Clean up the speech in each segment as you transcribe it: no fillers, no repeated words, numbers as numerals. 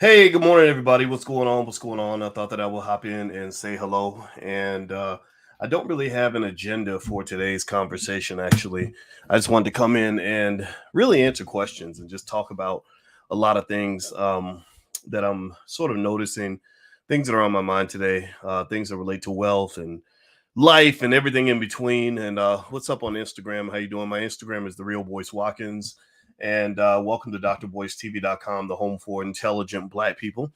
Hey, good morning, everybody. What's going on? What's going on? I thought that I will hop in and say hello. And I don't really have an agenda for today's conversation, actually. I just wanted to come in and really answer questions and just talk about a lot of things that I'm sort of noticing, things that are on my mind today, things that relate to wealth and life and everything in between. And what's up on Instagram? How you doing? My Instagram is the real Boyce Watkins. And welcome to drboycetv.com, the home for intelligent Black people.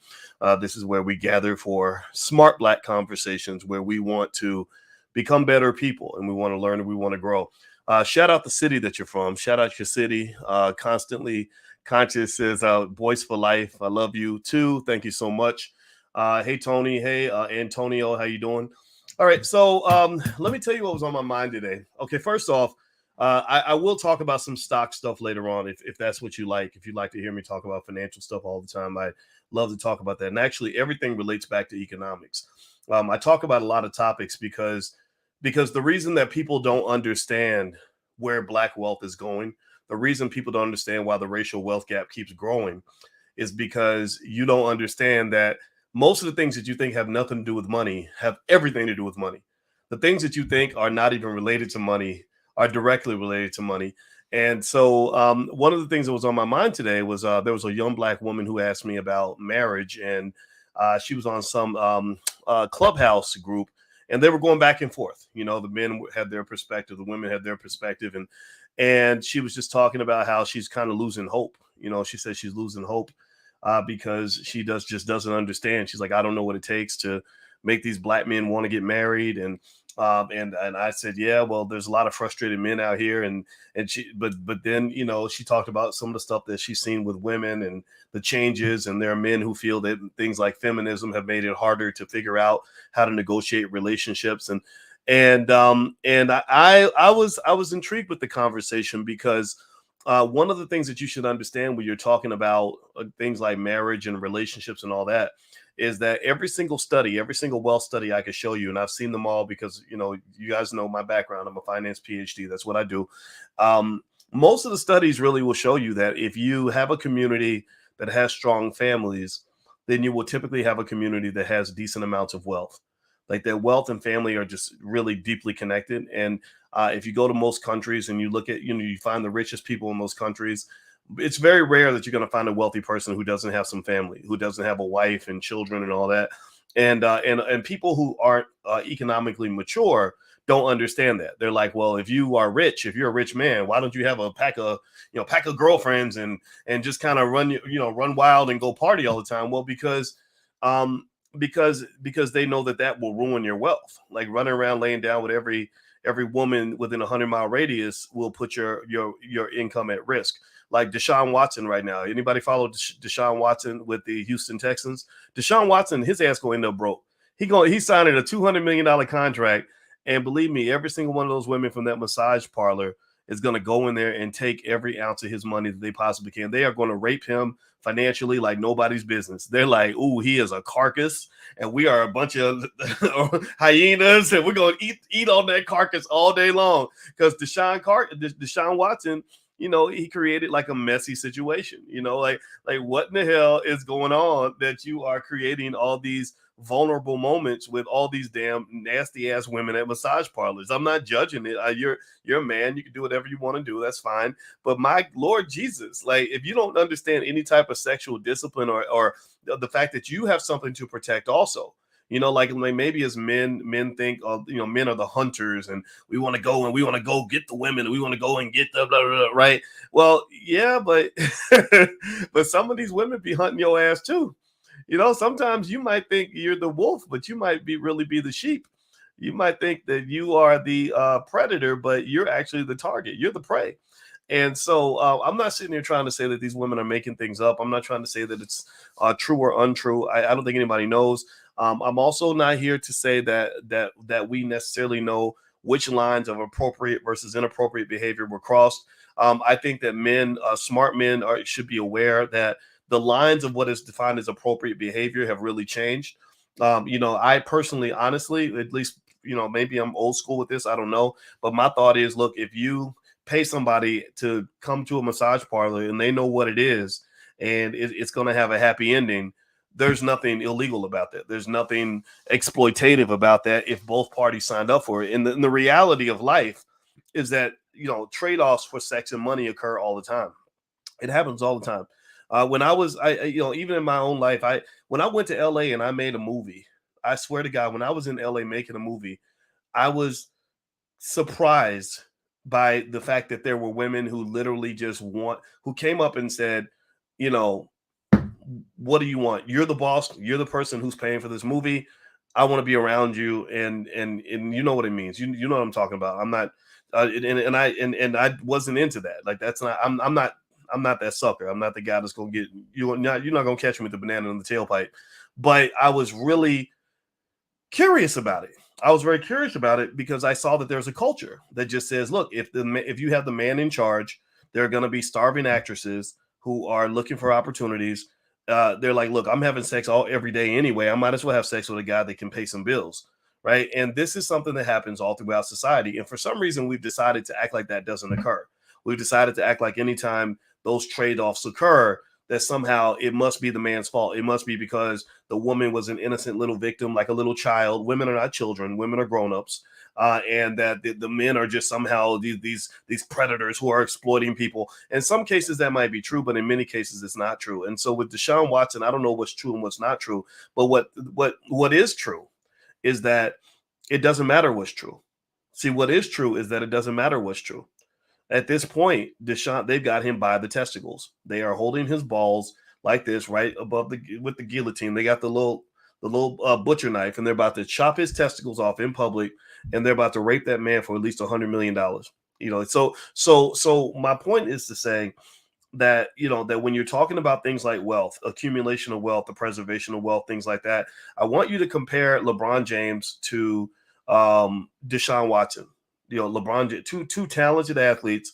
This is where we gather for smart Black conversations where we want to become better people and we want to learn and we want to grow. Shout out the city that you're from. Shout out your city. Constantly Conscious says, Boyce for life. I love you too. Thank you so much. Hey, Tony. Hey, Antonio. How you doing? All right. So let me tell you what was on my mind today. Okay. First off, I will talk about some stock stuff later on if that's what you like. If you'd like to hear me talk about financial stuff all the time, I love to talk about that. And actually, everything relates back to economics. I talk about a lot of topics because the reason that people don't understand where Black wealth is going, the reason people don't understand why the racial wealth gap keeps growing, is because you don't understand that most of the things that you think have nothing to do with money have everything to do with money. The things that you think are not even related to money are directly related to money. And so, one of the things that was on my mind today was there was a young Black woman who asked me about marriage, and she was on some clubhouse group, and they were going back and forth. You know, the men had their perspective, the women had their perspective, and she was just talking about how she's kind of losing hope. You know, she says she's losing hope because she just doesn't understand. She's like, I don't know what it takes to make these Black men want to get married, and I said, yeah, well, there's a lot of frustrated men out here, and she, but then she talked about some of the stuff that she's seen with women and the changes, and there are men who feel that things like feminism have made it harder to figure out how to negotiate relationships, and I was intrigued with the conversation because one of the things that you should understand when you're talking about things like marriage and relationships and all that is that every single study, every single wealth study I could show you, and I've seen them all because you guys know my background. I'm a finance PhD. That's what I do. Most of the studies really will show you that if you have a community that has strong families, then you will typically have a community that has decent amounts of wealth. Like their wealth and family are just really deeply connected. And if you go to most countries and you look at, you find the richest people in those countries, it's very rare that you're going to find a wealthy person who doesn't have some family, who doesn't have a wife and children and all that. And people who aren't economically mature don't understand that. They're like, well, if you are rich, if you're a rich man, why don't you have a pack of girlfriends and just kind of run wild and go party all the time? Well, um because they know that will ruin your wealth. Like running around laying down with every woman within a 100-mile radius will put your income at risk. Like Deshaun Watson right now. Anybody follow Deshaun Watson with the Houston Texans? Deshaun Watson, his ass going to end up broke. He's signing a $200 million contract, and believe me, every single one of those women from that massage parlor is going to go in there and take every ounce of his money that they possibly can. They are going to rape him financially like nobody's business. They're like, "Ooh, he is a carcass, and we are a bunch of hyenas, and we're going to eat on that carcass all day long." Because Deshaun Watson, he created like a messy situation. Like what in the hell is going on that you are creating all these vulnerable moments with all these damn nasty ass women at massage parlors? I'm not judging it. You're a man. You can do whatever you want to do. That's fine. But my Lord Jesus, like if you don't understand any type of sexual discipline or the fact that you have something to protect also. Like maybe as men think, men are the hunters, and we want to go get the women, and we want to go and get the blah, blah, blah, right? Well, yeah, but but some of these women be hunting your ass too. Sometimes you might think you're the wolf, but you might really be the sheep. You might think that you are the predator, but you're actually the target. You're the prey. And so I'm not sitting here trying to say that these women are making things up. I'm not trying to say that it's true or untrue. I don't think anybody knows. I'm also not here to say that we necessarily know which lines of appropriate versus inappropriate behavior were crossed. I think that smart men, should be aware that the lines of what is defined as appropriate behavior have really changed. I personally, honestly, at least, maybe I'm old school with this. I don't know. But my thought is, look, if you pay somebody to come to a massage parlor and they know what it is, and it's going to have a happy ending, there's nothing illegal about that. There's nothing exploitative about that if both parties signed up for it. And the reality of life is that, trade-offs for sex and money occur all the time. It happens all the time. When I was, even in my own life, when I went to LA and I made a movie, I swear to God, when I was in LA making a movie, I was surprised by the fact that there were women who literally who came up and said, you know, what do you want? You're the boss. You're the person who's paying for this movie. I want to be around you, and you know what it means. You know what I'm talking about. I'm not, and I wasn't into that. Like that's not. I'm not that sucker. I'm not the guy that's gonna get you. You're not gonna catch me with the banana in the tailpipe. But I was really curious about it. I was very curious about it because I saw that there's a culture that just says, look, if you have the man in charge, there are going to be starving actresses who are looking for opportunities. They're like, look, I'm having sex every day anyway. I might as well have sex with a guy that can pay some bills, right? And this is something that happens all throughout society. And for some reason, we've decided to act like that doesn't occur. We've decided to act like anytime those trade-offs occur, that somehow it must be the man's fault. It must be because the woman was an innocent little victim, like a little child. Women are not children. Women are grown-ups. And that the men are just somehow these predators who are exploiting people. In some cases, that might be true, but in many cases, it's not true. And so with Deshaun Watson, I don't know what's true and what's not true. But what is true is that it doesn't matter what's true. See, what is true is that it doesn't matter what's true. At this point, Deshaun, they've got him by the testicles. They are holding his balls like this, right above with the guillotine. They got the little butcher knife, and they're about to chop his testicles off in public, and they're about to rape that man for at least $100 million. So my point is to say that that when you're talking about things like wealth, accumulation of wealth, the preservation of wealth, things like that, I want you to compare LeBron James to Deshaun Watson. LeBron, two talented athletes,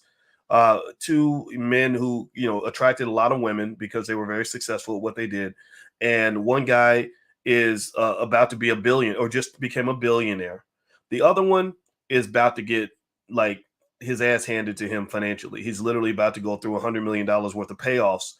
two men who attracted a lot of women because they were very successful at what they did, and one guy is about to be a billion or just became a billionaire. The other one is about to get like his ass handed to him financially. He's literally about to go through $100 million worth of payoffs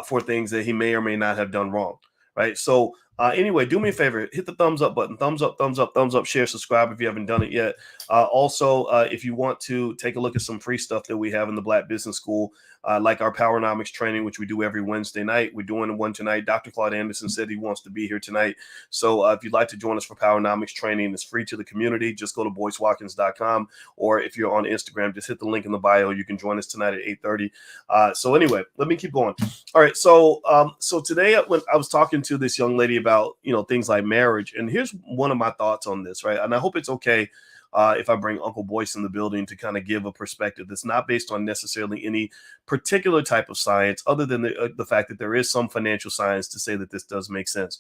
for things that he may or may not have done wrong. Right. So anyway, do me a favor, hit the thumbs up button, thumbs up, share, subscribe if you haven't done it yet. Also, if you want to take a look at some free stuff that we have in the Black Business School, like our Powernomics training, which we do every Wednesday night. We're doing one tonight. Dr. Claude Anderson said he wants to be here tonight. So if you'd like to join us for Powernomics training, it's free to the community. Just go to boycewatkins.com, or if you're on Instagram, just hit the link in the bio. You can join us tonight at 8:30. So anyway, let me keep going. All right. So today when I was talking to this young lady about things like marriage, and here's one of my thoughts on this, right? And I hope it's okay if I bring Uncle Boyce in the building to kind of give a perspective that's not based on necessarily any particular type of science, other than the fact that there is some financial science to say that this does make sense.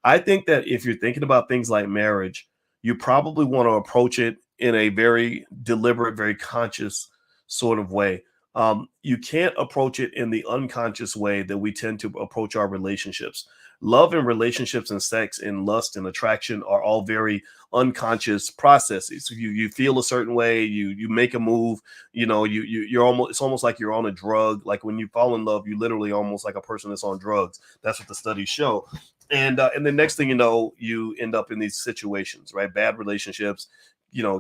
I think that if you're thinking about things like marriage, you probably want to approach it in a very deliberate, very conscious sort of way. You can't approach it in the unconscious way that we tend to approach our relationships. Love and relationships and sex and lust and attraction are all very unconscious processes. You feel a certain way, you make a move, you're almost, it's almost like you're on a drug. Like when you fall in love, you literally almost like a person that's on drugs. That's what the studies show. And the next thing you know, you end up in these situations, right? Bad relationships,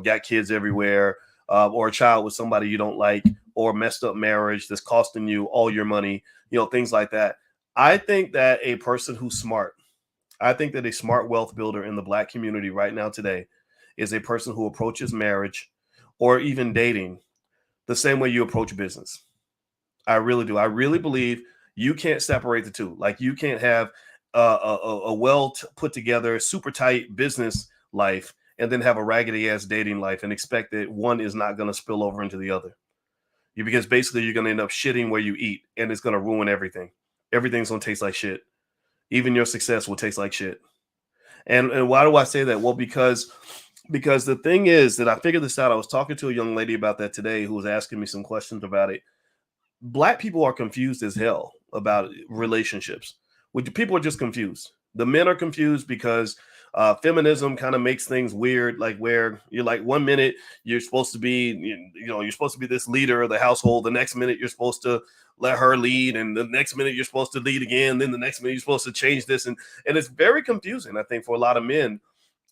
got kids everywhere, or a child with somebody you don't like, or messed up marriage that's costing you all your money, things like that. I think that a person who's smart, I think that a smart wealth builder in the Black community right now today is a person who approaches marriage or even dating the same way you approach business. I really do. I really believe you can't separate the two. Like you can't have a well put together, super tight business life and then have a raggedy ass dating life and expect that one is not going to spill over into the other. Because basically you're going to end up shitting where you eat, and it's going to ruin everything. Everything's going to taste like shit. Even your success will taste like shit. And why do I say that? Well, because the thing is that I figured this out. I was talking to a young lady about that today who was asking me some questions about it. Black people are confused as hell about relationships. People are just confused. The men are confused because Feminism kind of makes things weird, like where you're like 1 minute you're supposed to be, you're supposed to be this leader of the household. The next minute you're supposed to let her lead, and the next minute you're supposed to lead again. Then the next minute you're supposed to change this, and it's very confusing, I think, for a lot of men,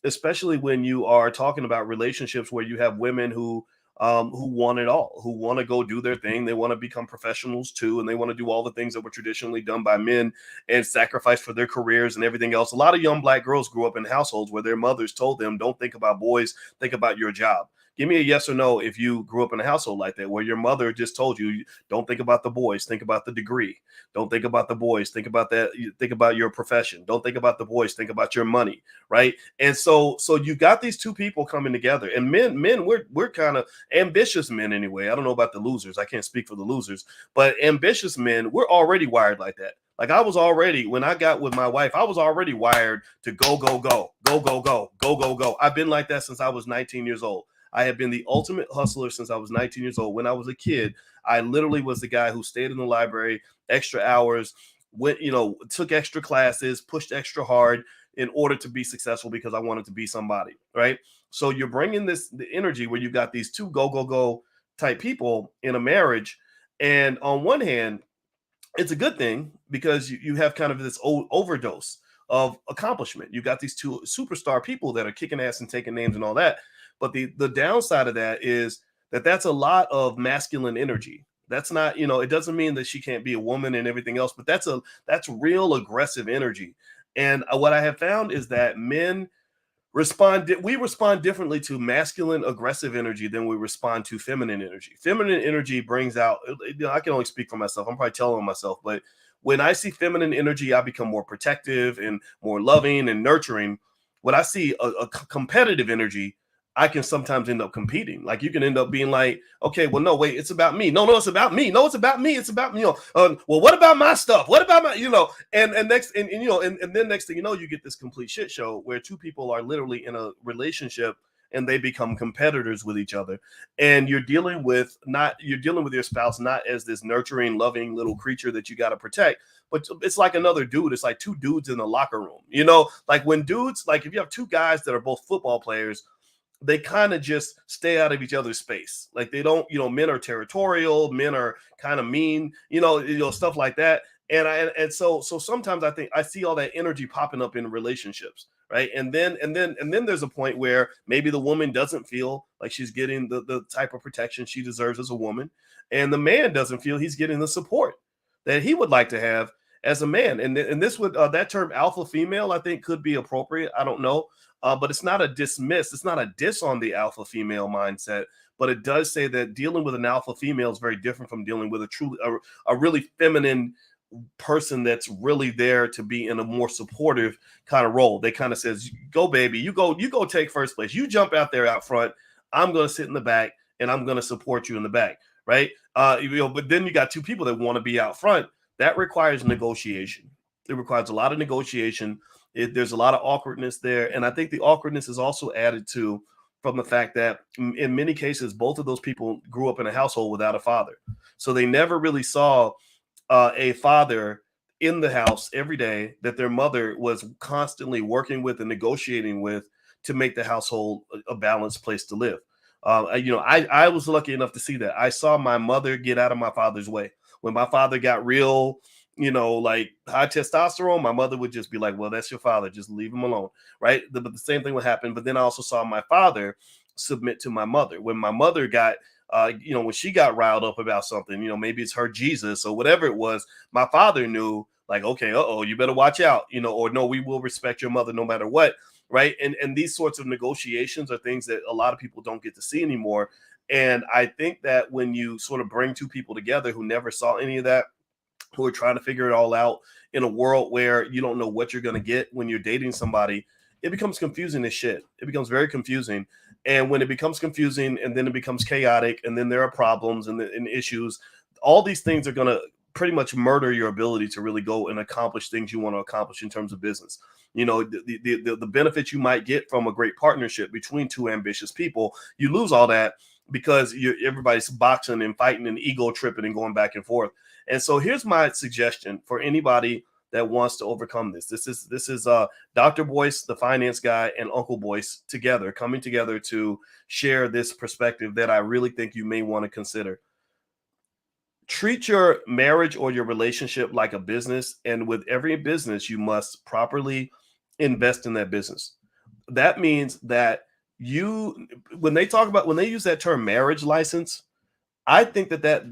especially when you are talking about relationships where you have women who want it all, who want to go do their thing. They want to become professionals too, and they want to do all the things that were traditionally done by men and sacrifice for their careers and everything else. A lot of young black girls grew up in households where their mothers told them, "Don't think about boys, think about your job." Give me a yes or no if you grew up in a household like that, where your mother just told you, "Don't think about the boys, think about the degree. Don't think about the boys, think about that. Think about your profession. Don't think about the boys, think about your money." Right? And so you got these two people coming together, and men, we're kind of ambitious men anyway. I don't know about the losers. I can't speak for the losers, but ambitious men, we're already wired like that. Like I was already, when I got with my wife, I was already wired to go, go, go, go, go, go, go, go, go. I've been like that since I was 19 years old. I have been the ultimate hustler since I was 19 years old. When I was a kid, I literally was the guy who stayed in the library extra hours, went, took extra classes, pushed extra hard in order to be successful because I wanted to be somebody, right? So you're bringing the energy where you got these two go, go, go type people in a marriage. And on one hand, it's a good thing because you have kind of this old overdose of accomplishment. You got these two superstar people that are kicking ass and taking names and all that. But the downside of that is that's a lot of masculine energy. That's not, it doesn't mean that she can't be a woman and everything else, but that's real aggressive energy. And what I have found is that men we respond differently to masculine aggressive energy than we respond to feminine energy. Feminine energy brings out, I can only speak for myself, I'm probably telling myself, but when I see feminine energy, I become more protective and more loving and nurturing. When I see a competitive energy, I can sometimes end up competing. Like you can end up being like, okay, well, no, wait, it's about me. No, it's about me. No, it's about me. It's about me. Well, what about my stuff? What about my, and next, and then next thing you know, you get this complete shit show where two people are literally in a relationship and they become competitors with each other. And you're dealing with your spouse not as this nurturing, loving little creature that you got to protect, but it's like another dude. It's like two dudes in the locker room. Like when dudes, like if you have two guys that are both football players, they kind of just stay out of each other's space. Like they don't, men are territorial, men are kind of mean, stuff like that. And so sometimes I think I see all that energy popping up in relationships, right? And then there's a point where maybe the woman doesn't feel like she's getting the type of protection she deserves as a woman, and the man doesn't feel he's getting the support that he would like to have as a man. And this would that term alpha female, I think, could be appropriate. I don't know. But it's not a dismiss. It's not a diss on the alpha female mindset, but it does say that dealing with an alpha female is very different from dealing with a really feminine person that's really there to be in a more supportive kind of role. They kind of says, "Go, baby, you go take first place. You jump out there out front. I'm going to sit in the back and I'm going to support you in the back." Right. But then you got two people that want to be out front. That requires negotiation. It requires a lot of negotiation. There's a lot of awkwardness there. And I think the awkwardness is also added to from the fact that in many cases, both of those people grew up in a household without a father. So they never really saw a father in the house every day that their mother was constantly working with and negotiating with to make the household a balanced place to live. I was lucky enough to see that. I saw my mother get out of my father's way. When my father got real, like high testosterone, my mother would just be like, "Well, that's your father. Just leave him alone." Right. But the same thing would happen. But then I also saw my father submit to my mother. When my mother got, when she got riled up about something, maybe it's her Jesus or whatever it was, my father knew like, okay, you better watch out, or no, we will respect your mother no matter what. Right. And these sorts of negotiations are things that a lot of people don't get to see anymore. And I think that when you sort of bring two people together who never saw any of that, who are trying to figure it all out in a world where you don't know what you're going to get when you're dating somebody, it becomes confusing as shit. It becomes very confusing. And when it becomes confusing and then it becomes chaotic and then there are problems and issues, all these things are going to pretty much murder your ability to really go and accomplish things you want to accomplish in terms of business. The benefits you might get from a great partnership between two ambitious people, you lose all that because everybody's boxing and fighting and ego tripping and going back and forth. And so here's my suggestion for anybody that wants to overcome this. This is Dr. Boyce, the finance guy, and Uncle Boyce together, coming together to share this perspective that I really think you may want to consider. Treat your marriage or your relationship like a business, and with every business, you must properly invest in that business. That means that you, when they use that term marriage license, I think that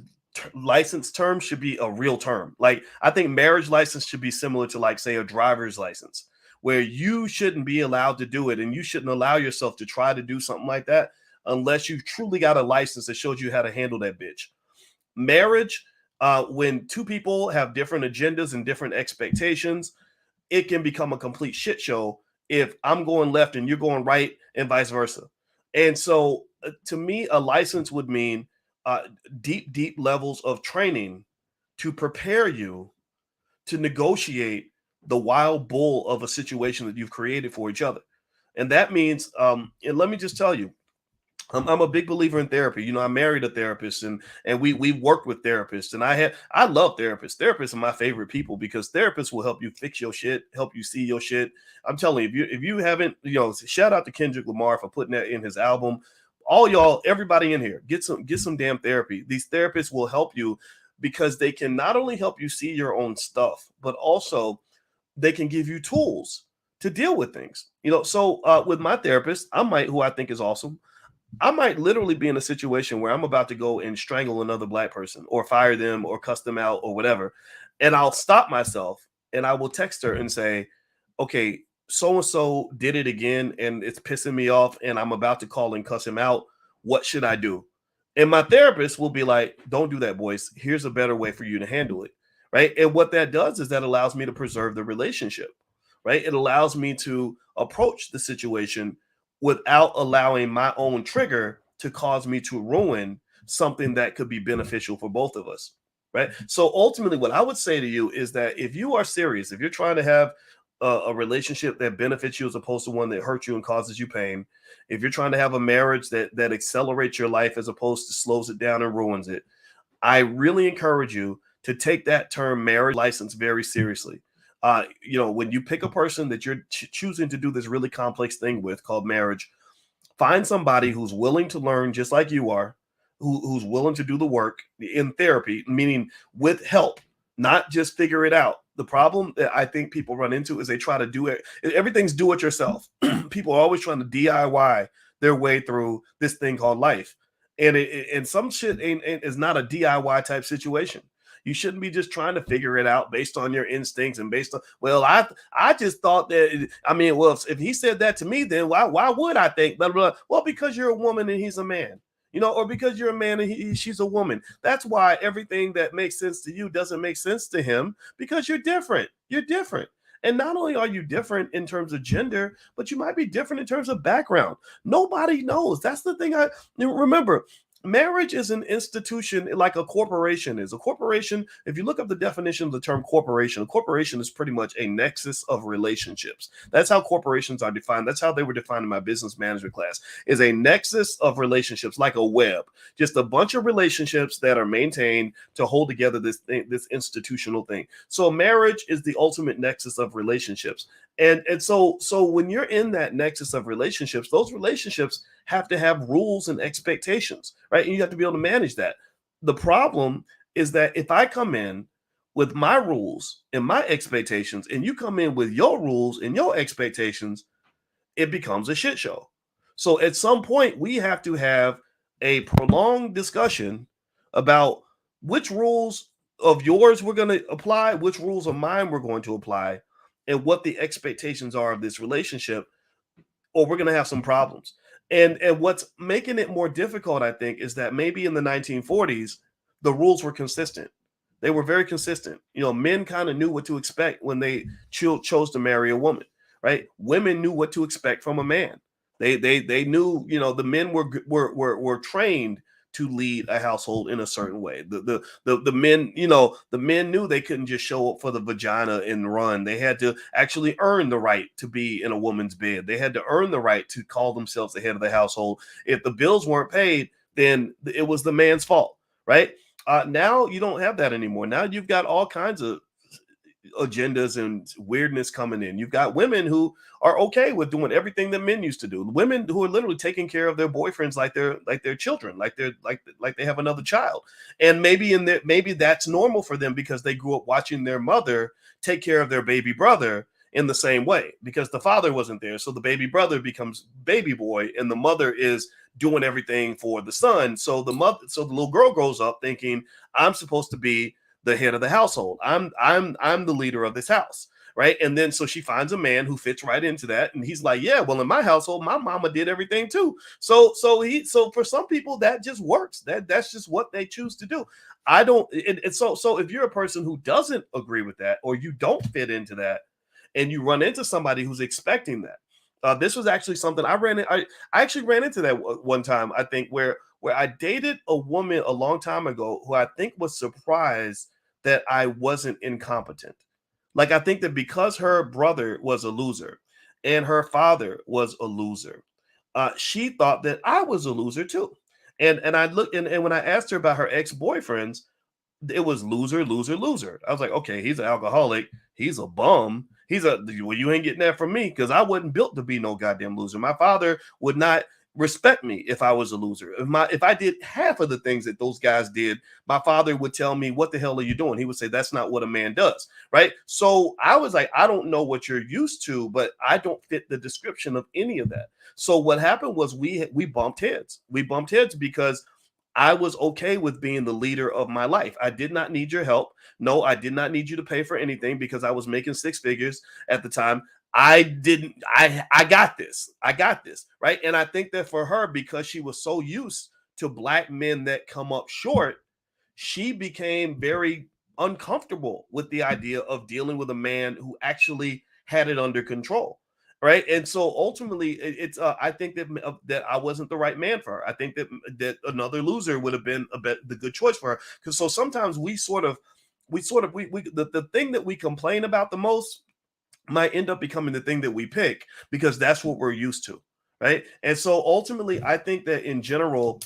license term should be a real term. Like, I think marriage license should be similar to, like, say, a driver's license, where you shouldn't be allowed to do it, and you shouldn't allow yourself to try to do something like that unless you truly got a license that shows you how to handle that bitch. Marriage, when two people have different agendas and different expectations, it can become a complete shit show if I'm going left and you're going right, and vice versa. And so, to me, a license would mean uh, deep levels of training to prepare you to negotiate the wild bull of a situation that you've created for each other. And that means, and let me just tell you, I'm a big believer in therapy. You know, I married a therapist, and we worked with therapists, and I love therapists. Therapists are my favorite people because therapists will help you fix your shit, help you see your shit. I'm telling you, if you haven't, shout out to Kendrick Lamar for putting that in his album. All y'all, everybody in here, get some damn therapy. These therapists will help you because they can not only help you see your own stuff, but also they can give you tools to deal with things. So with my therapist, who I think is awesome, I might literally be in a situation where I'm about to go and strangle another black person or fire them or cuss them out or whatever. And I'll stop myself and I will text her and say, okay, so and so did it again and it's pissing me off and I'm about to call and cuss him out. What should I do? And my therapist will be like, don't do that, boys. Here's a better way for you to handle it. Right. And what that does is that allows me to preserve the relationship. Right. It allows me to approach the situation without allowing my own trigger to cause me to ruin something that could be beneficial for both of us. Right. So ultimately, what I would say to you is that if you are serious, if you're trying to have a relationship that benefits you as opposed to one that hurts you and causes you pain, if you're trying to have a marriage that accelerates your life as opposed to slows it down and ruins it, I really encourage you to take that term marriage license very seriously. When you pick a person that you're choosing to do this really complex thing with called marriage, find somebody who's willing to learn just like you are, who's willing to do the work in therapy, meaning with help, not just figure it out. The problem that I think people run into is they try to do it. Everything's do it yourself. People are always trying to DIY their way through this thing called life. And some shit is not a DIY type situation. You shouldn't be just trying to figure it out based on your instincts and based on, well, I just thought that, well, if he said that to me, then why would I think blah, blah, blah? Well, because you're a woman and he's a man, or because you're a man and she's a woman. That's why everything that makes sense to you doesn't make sense to him, because you're different. You're different. And not only are you different in terms of gender, but you might be different in terms of background. Nobody knows. That's the thing. Remember, marriage is an institution like a corporation is. A corporation, if you look up the definition of the term corporation, a corporation is pretty much a nexus of relationships. That's how corporations are defined. That's how they were defined in my business management class, is a nexus of relationships, like a web, just a bunch of relationships that are maintained to hold together this thing, this institutional thing. So marriage is the ultimate nexus of relationships. And so when you're in that nexus of relationships, those relationships have to have rules and expectations, right? And you have to be able to manage that. The problem is that if I come in with my rules and my expectations, and you come in with your rules and your expectations, it becomes a shit show. So at some point, we have to have a prolonged discussion about which rules of yours we're going to apply, which rules of mine we're going to apply, and what the expectations are of this relationship, or we're going to have some problems. And what's making it more difficult, I think, is that maybe in the 1940s, the rules were consistent. They were very consistent. Men kind of knew what to expect when they chose to marry a woman, right? Women knew what to expect from a man. They knew, the men were trained to lead a household in a certain way. The men, the men knew they couldn't just show up for the vagina and run. They had to actually earn the right to be in a woman's bed. They had to earn the right to call themselves the head of the household. If the bills weren't paid, then it was the man's fault, right? Now you don't have that anymore. Now you've got all kinds of agendas and weirdness coming in. You've got women who are okay with doing everything that men used to do. Women who are literally taking care of their boyfriends like their children, like they have another child. And maybe that's normal for them because they grew up watching their mother take care of their baby brother in the same way because the father wasn't there. So the baby brother becomes baby boy and the mother is doing everything for the son. So the little girl grows up thinking, I'm supposed to be the head of the household. I'm the leader of this house. Right. And then so she finds a man who fits right into that. And he's like, yeah, well, in my household, my mama did everything too. So for some people, that just works. That's just what they choose to do. I don't. So if you're a person who doesn't agree with that, or you don't fit into that, and you run into somebody who's expecting that, this was actually something I actually ran into that one time. I think where I dated a woman a long time ago who I think was surprised that I wasn't incompetent. Like I think that because her brother was a loser and her father was a loser, she thought that I was a loser too. And I looked and when I asked her about her ex-boyfriends, it was loser, loser, loser. I was like, okay, he's an alcoholic. He's a bum. Well, you ain't getting that from me because I wasn't built to be no goddamn loser. My father would not respect me if I was a loser. If I did half of the things that those guys did, my father would tell me, what the hell are you doing? He would say, that's not what a man does. Right. So I was like, I don't know what you're used to, but I don't fit the description of any of that. So what happened was we bumped heads. We bumped heads because I was okay with being the leader of my life. I did not need your help. No, I did not need you to pay for anything because I was making six figures at the time. I got this. I got this. Right. And I think that for her, because she was so used to black men that come up short, she became very uncomfortable with the idea of dealing with a man who actually had it under control. Right. And so ultimately it's I think that I wasn't the right man for her. I think that another loser would have been the good choice for her. Because so sometimes the thing that we complain about the most might end up becoming the thing that we pick because that's what we're used to. Right. And so ultimately, I think that in general,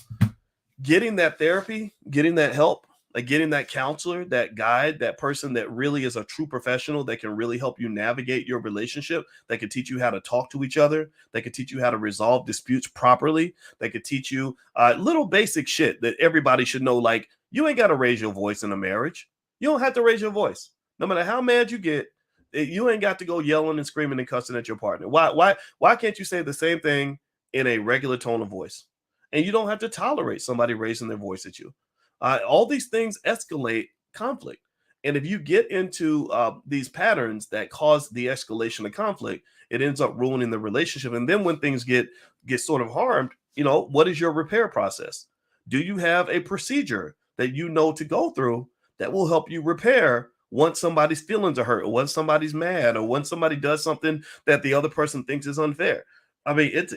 getting that therapy, getting that help, like getting that counselor, that guide, that person that really is a true professional that can really help you navigate your relationship, that can teach you how to talk to each other, that can teach you how to resolve disputes properly, that could teach you little basic shit that everybody should know. Like, you ain't got to raise your voice in a marriage. You don't have to raise your voice. No matter how mad you get, you ain't got to go yelling and screaming and cussing at your partner. Why can't you say the same thing in a regular tone of voice? And you don't have to tolerate somebody raising their voice at you. All these things escalate conflict. And if you get into these patterns that cause the escalation of conflict, it ends up ruining the relationship. And then when things get sort of harmed, what is your repair process? Do you have a procedure that you know to go through that will help you repair once somebody's feelings are hurt, or once somebody's mad, or once somebody does something that the other person thinks is unfair? I mean, it's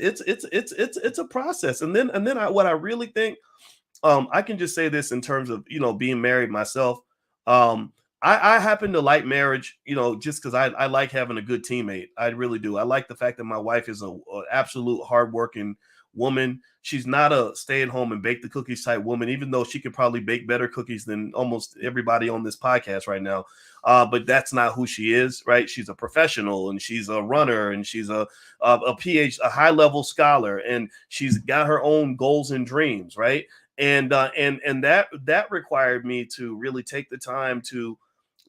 a process. What I really think, I can just say this in terms of being married myself. Um, I happen to like marriage, just because I like having a good teammate. I really do. I like the fact that my wife is a absolute hardworking woman. She's not a stay at home and bake the cookies type woman, even though she could probably bake better cookies than almost everybody on this podcast right now. But that's not who she is, right? She's a professional and she's a runner and she's a a high level scholar, and she's got her own goals and dreams, right? And that required me to really take the time to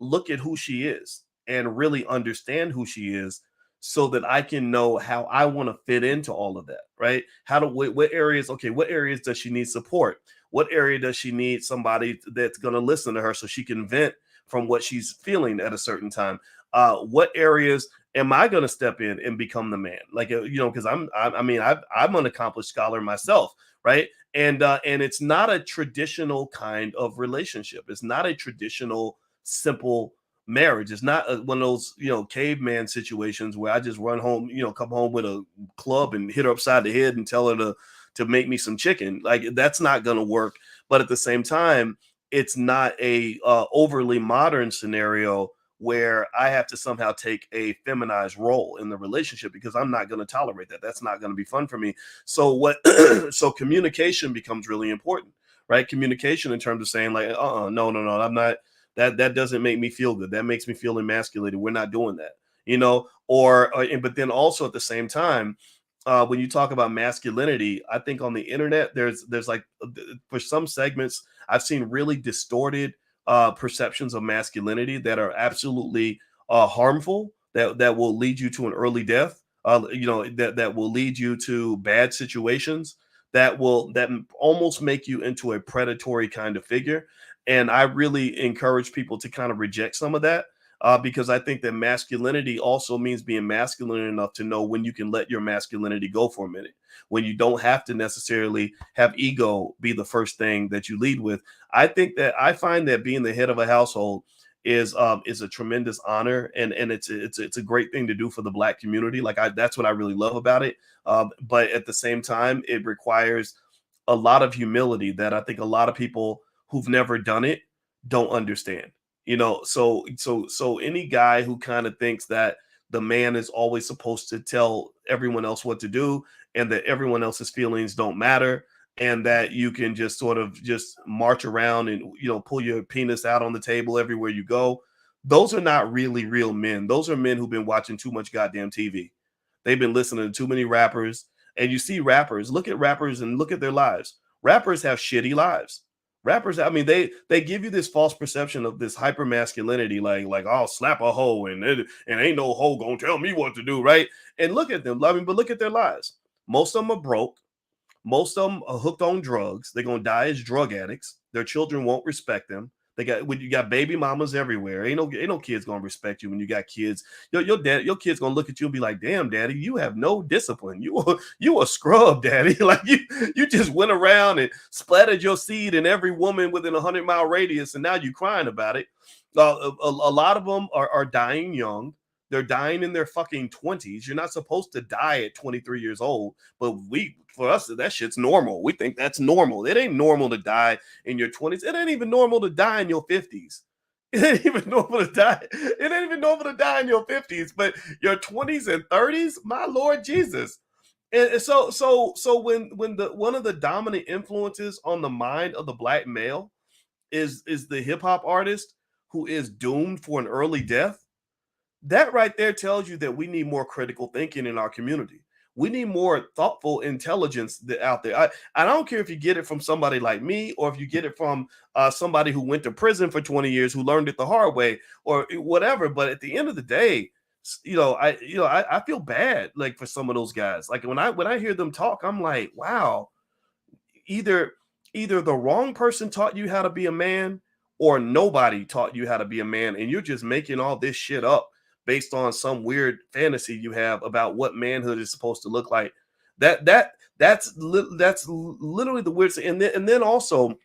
look at who she is and really understand who she is so that I can know how I want to fit into all of that, right? What areas, okay, what areas does she need support? What area does she need somebody that's going to listen to her so she can vent from what she's feeling at a certain time? What areas am I going to step in and become the man? Like, because I'm an accomplished scholar myself, right? And it's not a traditional kind of relationship. It's not a traditional simple marriage. It's not one of those caveman situations where I just run home, come home with a club and hit her upside the head and tell her to make me some chicken. Like, that's not going to work. But at the same time, it's not a overly modern scenario where I have to somehow take a feminized role in the relationship, because I'm not going to tolerate that. That's not going to be fun for me. So communication becomes really important, right? Communication in terms of saying like, no, I'm not. That doesn't make me feel good. That makes me feel emasculated. We're not doing that, you know. But then also at the same time, when you talk about masculinity, I think on the internet there's like for some segments I've seen really distorted perceptions of masculinity that are absolutely harmful. That will lead you to an early death. That will lead you to bad situations. That almost make you into a predatory kind of figure. And I really encourage people to kind of reject some of that because I think that masculinity also means being masculine enough to know when you can let your masculinity go for a minute, when you don't have to necessarily have ego be the first thing that you lead with. I find that being the head of a household is a tremendous honor, and it's a great thing to do for the Black community. That's what I really love about it. But at the same time, it requires a lot of humility that I think a lot of people who've never done it don't understand. So any guy who kind of thinks that the man is always supposed to tell everyone else what to do and that everyone else's feelings don't matter and that you can just sort of just march around and pull your penis out on the table everywhere you go, those are not really real men. Those are men who've been watching too much goddamn TV. They've been listening to too many rappers. And you see rappers, look at rappers and look at their lives. Rappers have shitty lives. Rappers, I mean, they give you this false perception of this hyper masculinity, like I'll slap a hoe and ain't no hoe gonna tell me what to do, right? And look at them. I mean, but look at their lives. Most of them are broke. Most of them are hooked on drugs. They're gonna die as drug addicts. Their children won't respect them. When you got baby mamas everywhere. Ain't no kids gonna respect you when you got kids. Your kid's gonna look at you and be like, "Damn, daddy, you have no discipline. You a scrub, daddy. Like you just went around and splattered your seed in every woman within 100-mile radius, and now you crying about it." A lot of them are dying young. They're dying in their fucking 20s. You're not supposed to die at 23 years old, but for us, that shit's normal. We think that's normal. It ain't normal to die in your 20s. It ain't even normal to die in your 50s. It ain't even normal to die. It ain't even normal to die in your 50s, but your 20s and 30s, my Lord Jesus. And so when the one of the dominant influences on the mind of the Black male is the hip hop artist who is doomed for an early death, that right there tells you that we need more critical thinking in our community. We need more thoughtful intelligence out there. I don't care if you get it from somebody like me or if you get it from somebody who went to prison for 20 years who learned it the hard way or whatever. But at the end of the day, I feel bad like for some of those guys. Like when I hear them talk, I'm like, wow, either the wrong person taught you how to be a man or nobody taught you how to be a man, and you're just making all this shit up based on some weird fantasy you have about what manhood is supposed to look like. That's literally the weird thing. And then also,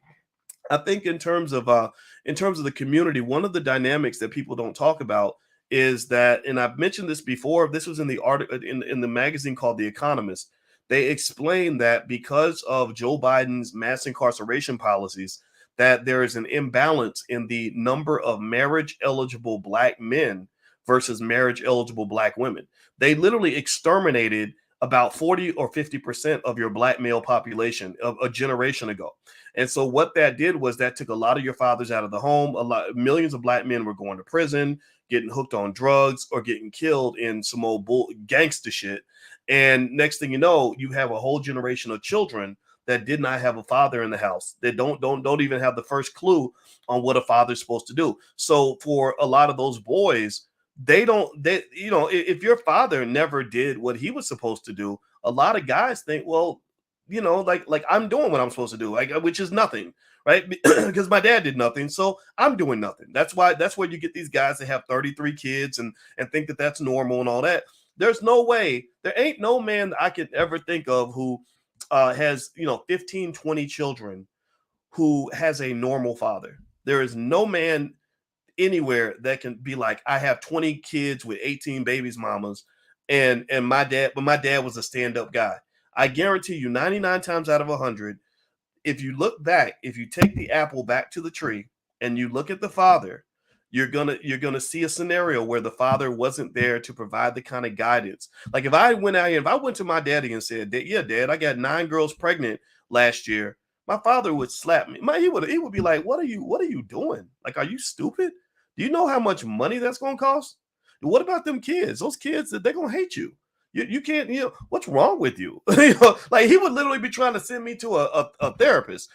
I think in terms of the community, one of the dynamics that people don't talk about is that, and I've mentioned this before. This was in the article in the magazine called The Economist. They explained that because of Joe Biden's mass incarceration policies, that there is an imbalance in the number of marriage eligible Black men versus marriage eligible Black women. They literally exterminated about 40 or 50% of your Black male population of a generation ago. And so what that did was that took a lot of your fathers out of the home. Millions of Black men were going to prison, getting hooked on drugs, or getting killed in some old gangster shit. And next thing you know, you have a whole generation of children that did not have a father in the house. They don't even have the first clue on what a father's supposed to do. So for a lot of those boys, if your father never did what he was supposed to do, a lot of guys think, well, like I'm doing what I'm supposed to do, like, which is nothing, right? Because my dad did nothing, so I'm doing nothing. That's where you get these guys that have 33 kids and think that that's normal and all that. There's no way, there ain't no man I could ever think of who has 15, 20 children who has a normal father. There is no man anywhere that can be like, I have 20 kids with 18 babies mamas and my dad was a stand-up guy. I guarantee you 99 times out of 100, if you look back, if you take the apple back to the tree and you look at the father, you're gonna see a scenario where the father wasn't there to provide the kind of guidance. Like if I went to my daddy and said, yeah, dad, I got 9 girls pregnant last year. my father would slap me. He would be like, what are you doing? Like, are you stupid? Do you know how much money that's gonna cost? What about them kids? Those kids that they're gonna hate you. You can't, what's wrong with you? Like he would literally be trying to send me to a therapist.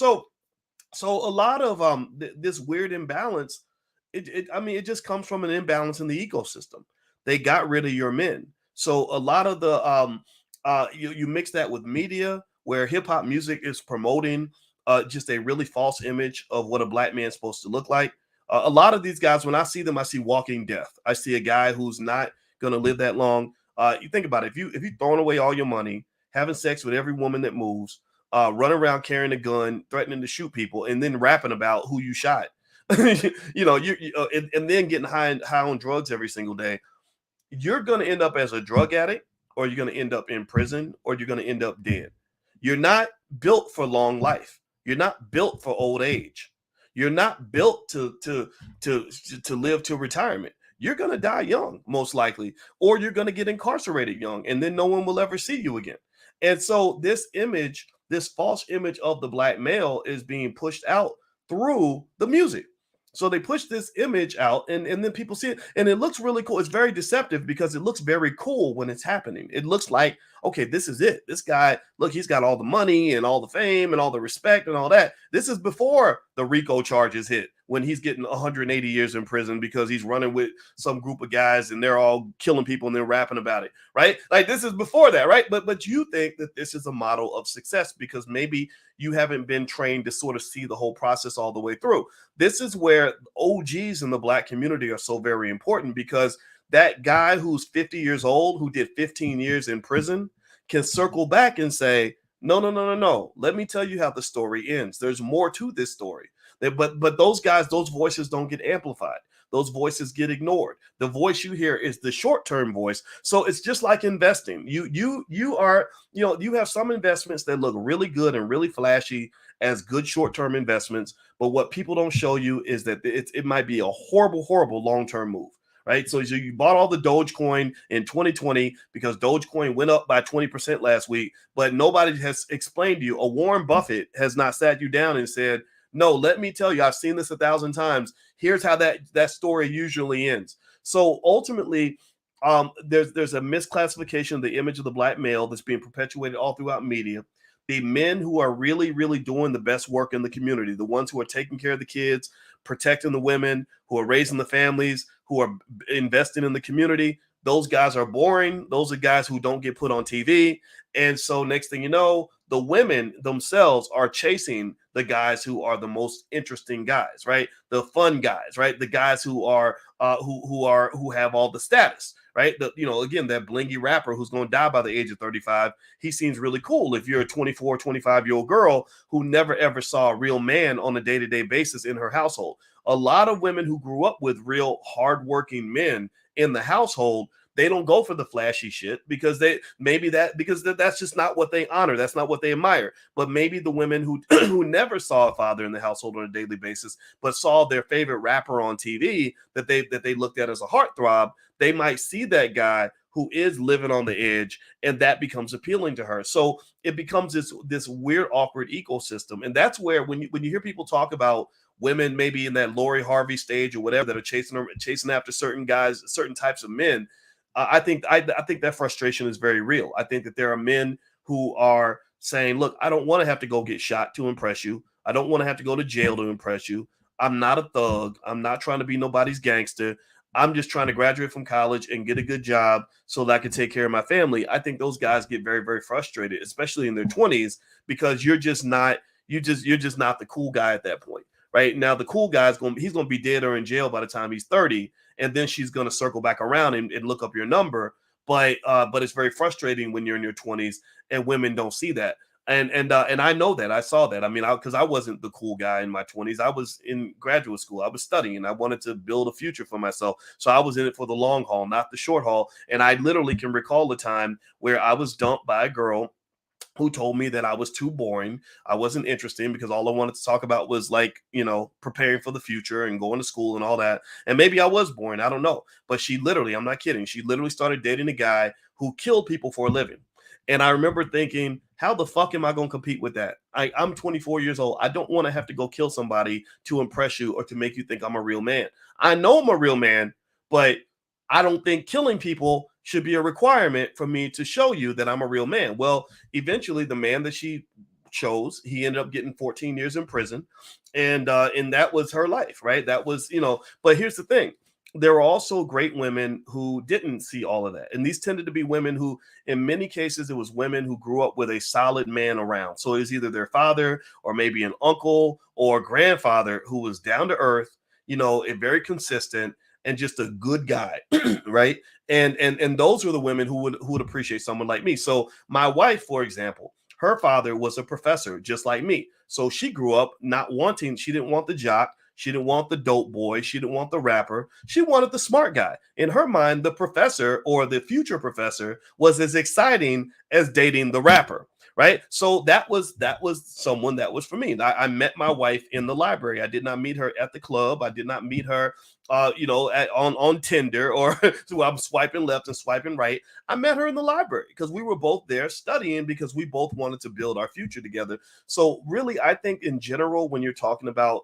So a lot of this weird imbalance, it just comes from an imbalance in the ecosystem. They got rid of your men. So a lot of the you mix that with media where hip hop music is promoting just a really false image of what a black man's supposed to look like. A lot of these guys, when I see them, I see walking death. I see a guy who's not going to live that long. You think about it. If you throwing away all your money, having sex with every woman that moves, running around carrying a gun, threatening to shoot people, and then rapping about who you shot. And then getting high on drugs every single day. You're going to end up as a drug addict, or you're going to end up in prison, or you're going to end up dead. You're not built for long life. You're not built for old age. You're not built to live to retirement. You're going to die young, most likely, or you're going to get incarcerated young, and then no one will ever see you again. And so this false image of the black male is being pushed out through the music. So they push this image out, and then people see it, and it looks really cool. It's very deceptive because it looks very cool when it's happening. It looks like, okay, this is it. This guy, look, he's got all the money and all the fame and all the respect and all that. This is before the RICO charges hit, when he's getting 180 years in prison because he's running with some group of guys and they're all killing people and they're rapping about it, right? Like this is before that, right? But you think that this is a model of success because maybe you haven't been trained to sort of see the whole process all the way through. This is where OGs in the black community are so very important, because that guy who's 50 years old, who did 15 years in prison, can circle back and say, no, no, no, no, no. Let me tell you how the story ends. There's more to this story. But those guys, those voices don't get amplified. Those voices get ignored. The voice you hear is the short-term voice. So it's just like investing. You have some investments that look really good and really flashy as good short-term investments, but what people don't show you is that it might be a horrible, horrible long-term move. Right. So you bought all the Dogecoin in 2020 because Dogecoin went up by 20% last week, but nobody has explained to you. A Warren Buffett has not sat you down and said, no, let me tell you, I've seen this 1,000 times. Here's how that story usually ends. So ultimately, there's a misclassification of the image of the black male that's being perpetuated all throughout media. The men who are really, really doing the best work in the community, the ones who are taking care of the kids, protecting the women, who are raising the families, who are investing in the community, those guys are boring. Those are guys who don't get put on TV. And so next thing you know, the women themselves are chasing the guys who are the most interesting guys, right? The fun guys, right? The guys who have all the status, right? Again, that blingy rapper who's going to die by the age of 35, he seems really cool. If you're a 24, 25-year-old girl who never ever saw a real man on a day-to-day basis in her household. A lot of women who grew up with real hardworking men in the household, they don't go for the flashy shit because that's just not what they honor. That's not what they admire. But maybe the women who who never saw a father in the household on a daily basis, but saw their favorite rapper on TV that they looked at as a heartthrob, they might see that guy who is living on the edge, and that becomes appealing to her. So it becomes this weird, awkward ecosystem. And that's where when you hear people talk about women maybe in that Lori Harvey stage or whatever that are chasing after certain guys, certain types of men, I think that frustration is very real. I think that there are men who are saying, look, I don't want to have to go get shot to impress you. I don't want to have to go to jail to impress you. I'm not a thug. I'm not trying to be nobody's gangster. I'm just trying to graduate from college and get a good job so that I can take care of my family. I think those guys get very, very frustrated, especially in their 20s, because you're just not the cool guy at that point. Right now, the cool guy's he's going to be dead or in jail by the time he's 30. And then she's going to circle back around and look up your number. But it's very frustrating when you're in your 20s and women don't see that. And I know that. I saw that. I mean, because I wasn't the cool guy in my 20s. I was in graduate school. I was studying. I wanted to build a future for myself. So I was in it for the long haul, not the short haul. And I literally can recall the time where I was dumped by a girl who told me that I was too boring. I wasn't interesting because all I wanted to talk about was preparing for the future and going to school and all that. And maybe I was boring. I don't know. But she literally, I'm not kidding. She literally started dating a guy who killed people for a living. And I remember thinking, How the fuck am I going to compete with that? I'm 24 years old. I don't want to have to go kill somebody to impress you or to make you think I'm a real man. I know I'm a real man, but I don't think killing people should be a requirement for me to show you that I'm a real man. Well, eventually, the man that she chose, he ended up getting 14 years in prison, and that was her life, right? That was, But here's the thing: there were also great women who didn't see all of that, and these tended to be women who, in many cases, it was women who grew up with a solid man around. So it was either their father or maybe an uncle or grandfather who was down to earth, very consistent and just a good guy, right? And those were the women who would appreciate someone like me. So my wife, for example, her father was a professor just like me. So she grew up not wanting, she didn't want the jock, she didn't want the dope boy, she didn't want the rapper, she wanted the smart guy. In her mind, the professor or the future professor was as exciting as dating the rapper. Right. So that was someone that was for me. I met my wife in the library. I did not meet her at the club. I did not meet her on Tinder or so I'm swiping left and swiping right. I met her in the library because we were both there studying because we both wanted to build our future together. So really, I think in general, when you're talking about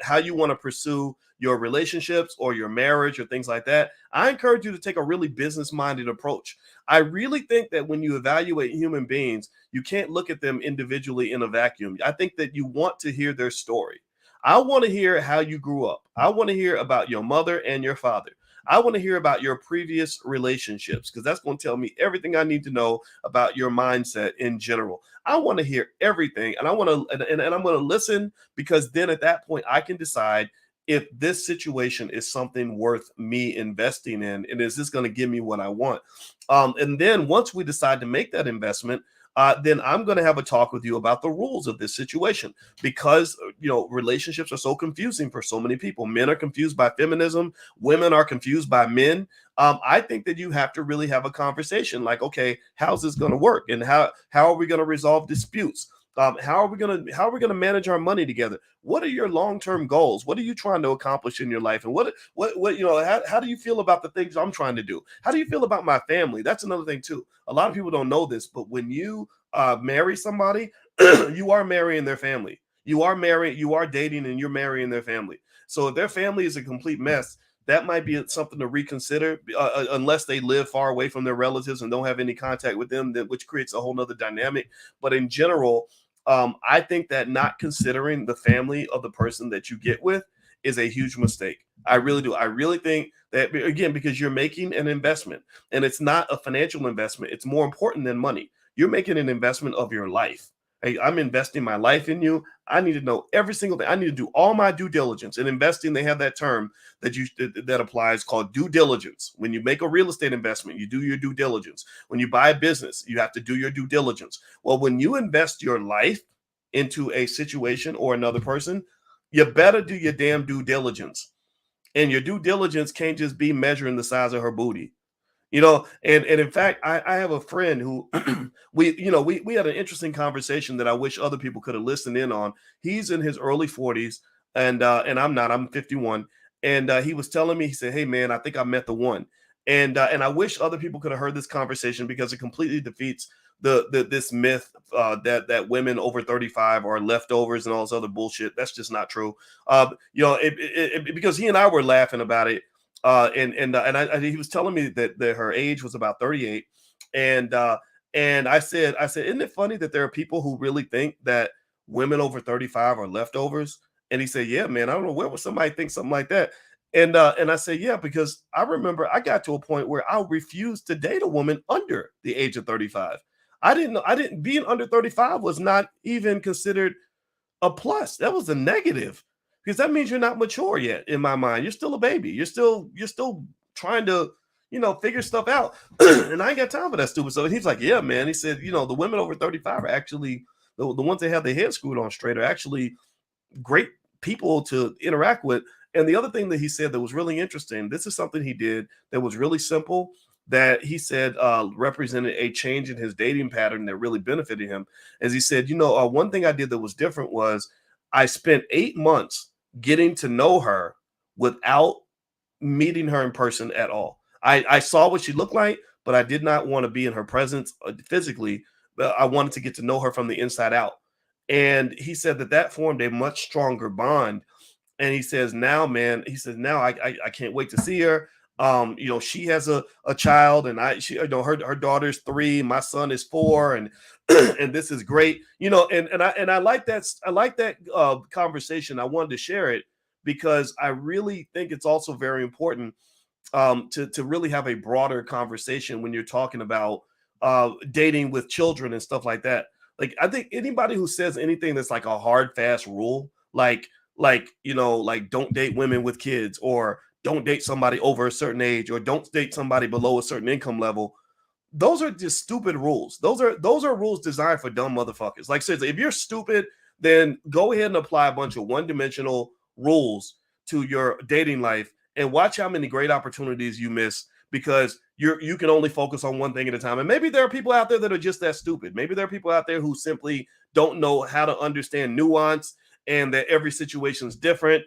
how you want to pursue your relationships or your marriage or things like that, I encourage you to take a really business minded approach. I really think that when you evaluate human beings, you can't look at them individually in a vacuum. I think that you want to hear their story. I want to hear how you grew up. I want to hear about your mother and your father. I want to hear about your previous relationships because that's going to tell me everything I need to know about your mindset in general. I want to hear everything, and I want to, and I'm going to listen because then at that point I can decide if this situation is something worth me investing in, and is this going to give me what I want. And then once we decide to make that investment, then I'm going to have a talk with you about the rules of this situation because relationships are so confusing for so many people. Men are confused by feminism, women are confused by men. I think that you have to really have a conversation like, okay, how's this going to work, and how are we going to resolve disputes? How are we gonna manage our money together? What are your long-term goals? What are you trying to accomplish in your life? And how do you feel about the things I'm trying to do? How do you feel about my family? That's another thing too. A lot of people don't know this, but when you marry somebody, you are marrying their family. You are married, you are dating, and you're marrying their family. So if their family is a complete mess, that might be something to reconsider, unless they live far away from their relatives and don't have any contact with them, which creates a whole nother dynamic. But in general, I think that not considering the family of the person that you get with is a huge mistake. I really do. I really think that, again, because you're making an investment and it's not a financial investment, it's more important than money. You're making an investment of your life. Hey, I'm investing my life in you. I need to know every single thing. I need to do all my due diligence. In investing, they have that term that applies called due diligence. When you make a real estate investment, you do your due diligence. When you buy a business, you have to do your due diligence. Well, when you invest your life into a situation or another person, you better do your damn due diligence. And your due diligence can't just be measuring the size of her booty. And in fact, I have a friend who we had an interesting conversation that I wish other people could have listened in on. He's in his early 40s, and I'm not. I'm 51. And he was telling me, he said, "Hey man, I think I met the one." And I wish other people could have heard this conversation because it completely defeats the this myth that women over 35 are leftovers and all this other bullshit. That's just not true. Because he and I were laughing about it, he was telling me that her age was about 38, and I said, isn't it funny that there are people who really think that women over 35 are leftovers? And he said, yeah, man, I don't know where would somebody think something like that. And I said, yeah, because I remember I got to a point where I refused to date a woman under the age of 35. I didn't being under 35 was not even considered a plus. That was a negative because that means you're not mature yet in my mind. You're still a baby. You're still trying to, figure stuff out. And I ain't got time for that stupid stuff. And he's like, yeah, man. He said, the women over 35 are actually the ones that have their head screwed on straight are actually great people to interact with. And the other thing that he said that was really interesting, this is something he did that was really simple that he said represented a change in his dating pattern that really benefited him. As he said, one thing I did that was different was I spent 8 months getting to know her without meeting her in person at all. I saw what she looked like, but I did not want to be in her presence physically I wanted to get to know her from the inside out. And he said that that formed a much stronger bond. And he says now, man, he says now I can't wait to see her. She has a child, and her daughter's 3, my son is 4, and and this is great. And I like that. I like that conversation. I wanted to share it because I really think it's also very important to really have a broader conversation when you're talking about dating with children and stuff like that. Like, I think anybody who says anything that's like a hard fast rule, like don't date women with kids, or don't date somebody over a certain age, or don't date somebody below a certain income level, those are just stupid rules. Those are rules designed for dumb motherfuckers. Like, seriously, if you're stupid, then go ahead and apply a bunch of one-dimensional rules to your dating life and watch how many great opportunities you miss because you can only focus on one thing at a time. And maybe there are people out there that are just that stupid. Maybe there are people out there who simply don't know how to understand nuance and that every situation is different.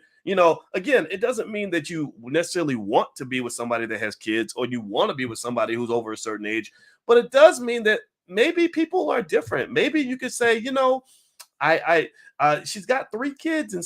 Again, it doesn't mean that you necessarily want to be with somebody that has kids or you want to be with somebody who's over a certain age, but it does mean that maybe people are different. Maybe you could say, she's got 3 kids and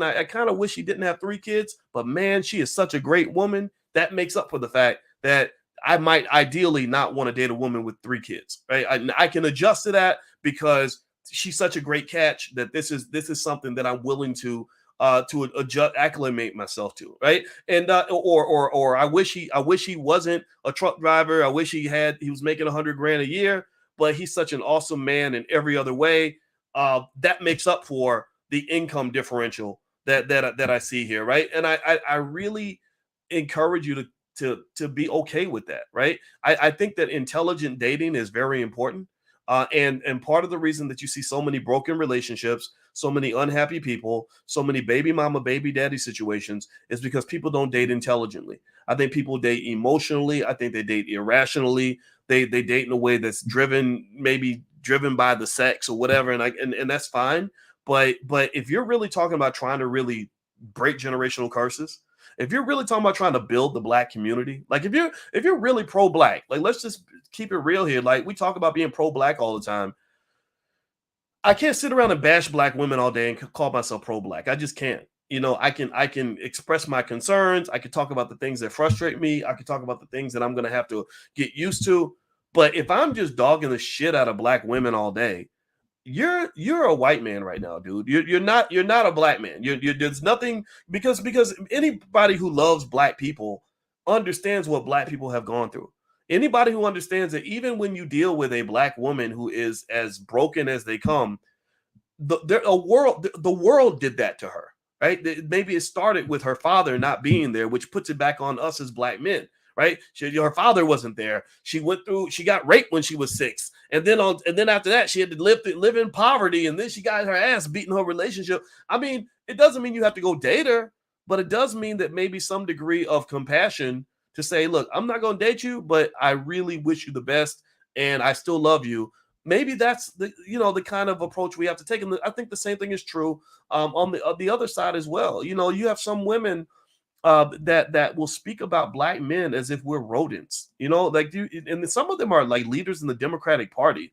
I kind of wish she didn't have 3 kids, but man, she is such a great woman. That makes up for the fact that I might ideally not want to date a woman with 3 kids, right? I can adjust to that because she's such a great catch that this is something that I'm willing to adjust, acclimate myself to, right? And or I wish he wasn't a truck driver. I wish he was making $100,000 a year, but he's such an awesome man in every other way. That makes up for the income differential that I see here, right? And I really encourage you to be okay with that, right? I think that intelligent dating is very important. And part of the reason that you see so many broken relationships, so many unhappy people, so many baby mama, baby daddy situations is because people don't date intelligently. I think people date emotionally. I think they date irrationally. They date in a way that's maybe driven by the sex or whatever, and that's fine. But if you're really talking about trying to really break generational curses, if you're really talking about trying to build the Black community, like if you're really pro-Black, like let's just keep it real here. Like we talk about being pro-Black all the time. I can't sit around and bash Black women all day and call myself pro-Black. I just can't. I can express my concerns. I can talk about the things that frustrate me. I can talk about the things that I'm going to have to get used to. But if I'm just dogging the shit out of Black women all day, you're a white man right now, dude. You're not a Black man. There's nothing because anybody who loves Black people understands what Black people have gone through. Anybody who understands that even when you deal with a Black woman who is as broken as they come, the world did that to her, right? Maybe it started with her father not being there, which puts it back on us as Black men, right? Her father wasn't there. She got raped when she was 6, and then after that, she had to live in poverty, and then she got her ass beaten in her relationship. I mean, it doesn't mean you have to go date her, but it does mean that maybe some degree of compassion to say, look, I'm not going to date you, but I really wish you the best, and I still love you. Maybe that's the kind of approach we have to take. And I think the same thing is true on the other side as well. You have some women that will speak about Black men as if we're rodents, and some of them are like leaders in the Democratic Party.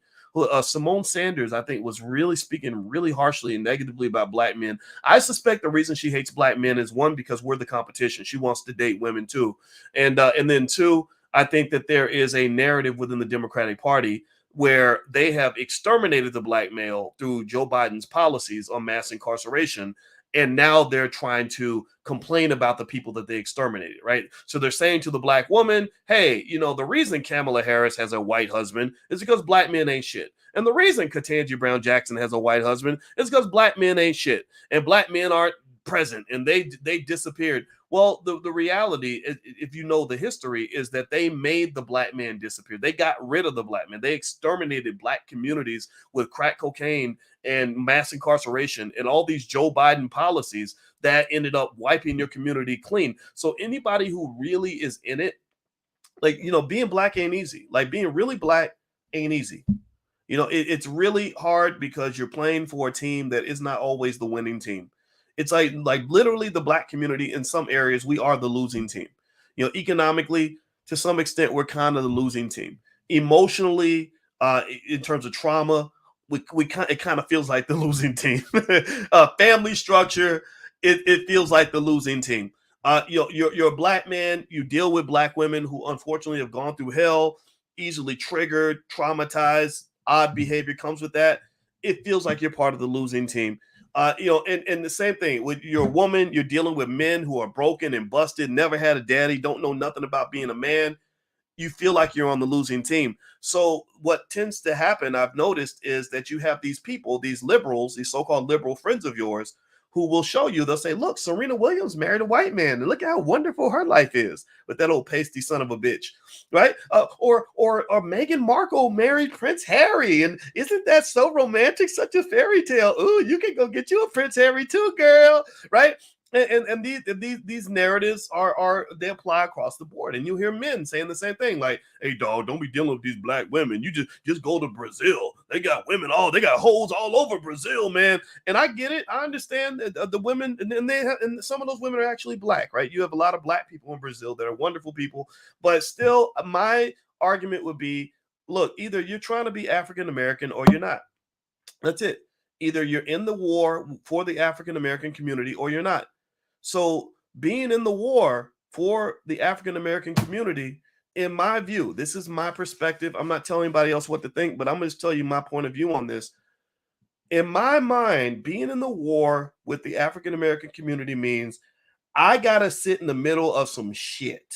Simone Sanders, I think, was really speaking really harshly and negatively about Black men. I suspect the reason she hates Black men is 1, because we're the competition. She wants to date women too, and then 2, I think that there is a narrative within the Democratic Party where they have exterminated the Black male through Joe Biden's policies on mass incarceration. And now they're trying to complain about the people that they exterminated, right? So they're saying to the Black woman, hey, the reason Kamala Harris has a white husband is because Black men ain't shit. And the reason Ketanji Brown Jackson has a white husband is because Black men ain't shit. And Black men aren't present and they disappeared. Well, the reality, if you know the history, is that they made the Black man disappear. They got rid of the Black man. They exterminated Black communities with crack cocaine and mass incarceration and all these Joe Biden policies that ended up wiping your community clean. So anybody who really is in it, like, being Black ain't easy. Like, being really Black ain't easy. It's really hard because you're playing for a team that is not always the winning team. It's like literally the Black community in some areas, we are the losing team. Economically, to some extent, we're kind of the losing team. Emotionally, in terms of trauma. It kind of feels like the losing team. Family structure, it feels like the losing team. You're a black man. You deal with black women who unfortunately have gone through hell, easily triggered, traumatized. Odd behavior comes with that. It feels like you're part of the losing team. And the same thing with you're a woman. You're dealing with men who are broken and busted, never had a daddy, don't know nothing about being a man. You feel like you're on the losing team. So what tends to happen, I've noticed, is that you have these people, these liberals, these so-called liberal friends of yours, who will show you, they'll say, look, Serena Williams married a white man, and look at how wonderful her life is with that old pasty son of a bitch, right? Or Meghan Markle married Prince Harry, and isn't that so romantic? Such a fairy tale. Ooh, you can go get you a Prince Harry too, girl, right? And these narratives are they apply across the board, and you hear men saying the same thing, like, "Hey, dog, don't be dealing with these black women. You just go to Brazil. They got they got hoes all over Brazil, man." And I get it. I understand that the women, and some of those women are actually black, right? You have a lot of black people in Brazil that are wonderful people, but still, my argument would be, look, either you're trying to be African American or you're not. That's it. Either you're in the war for the African American community or you're not. So being in the war for the African American community, in my view, this is my perspective. I'm not telling anybody else what to think, but I'm going to tell you my point of view on this. In my mind, being in the war with the African American community means I got to sit in the middle of some shit.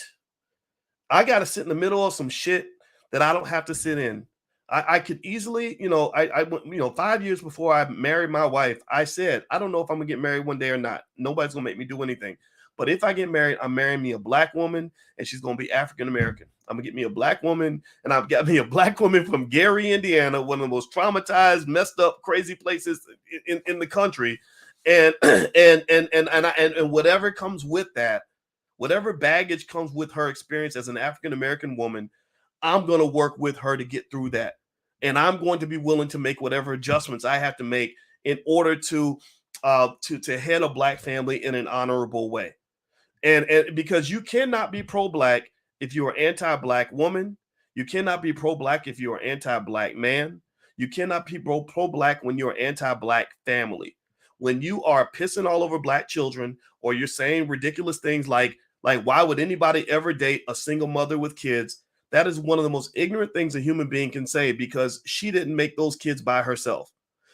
I got to sit in the middle of some shit that I don't have to sit in. I could easily, I went, 5 years before I married my wife, I said, I don't know if I'm gonna get married one day or not. Nobody's gonna make me do anything. But if I get married, I'm marrying me a black woman, and she's gonna be African American. I'm gonna get me a black woman, and I've got me a black woman from Gary, Indiana, one of the most traumatized, messed up, crazy places in the country, and and whatever comes with that, whatever baggage comes with her experience as an African American woman, I'm going to work with her to get through that. And I'm going to be willing to make whatever adjustments I have to make in order to head a black family in an honorable way. And because you cannot be pro-black if you're an anti-black woman, you cannot be pro-black if you're an anti-black man, you cannot be pro-black when you're an anti-black family. When you are pissing all over black children, or you're saying ridiculous things like why would anybody ever date a single mother with kids? That is one of the most ignorant things a human being can say, because she didn't make those kids by herself.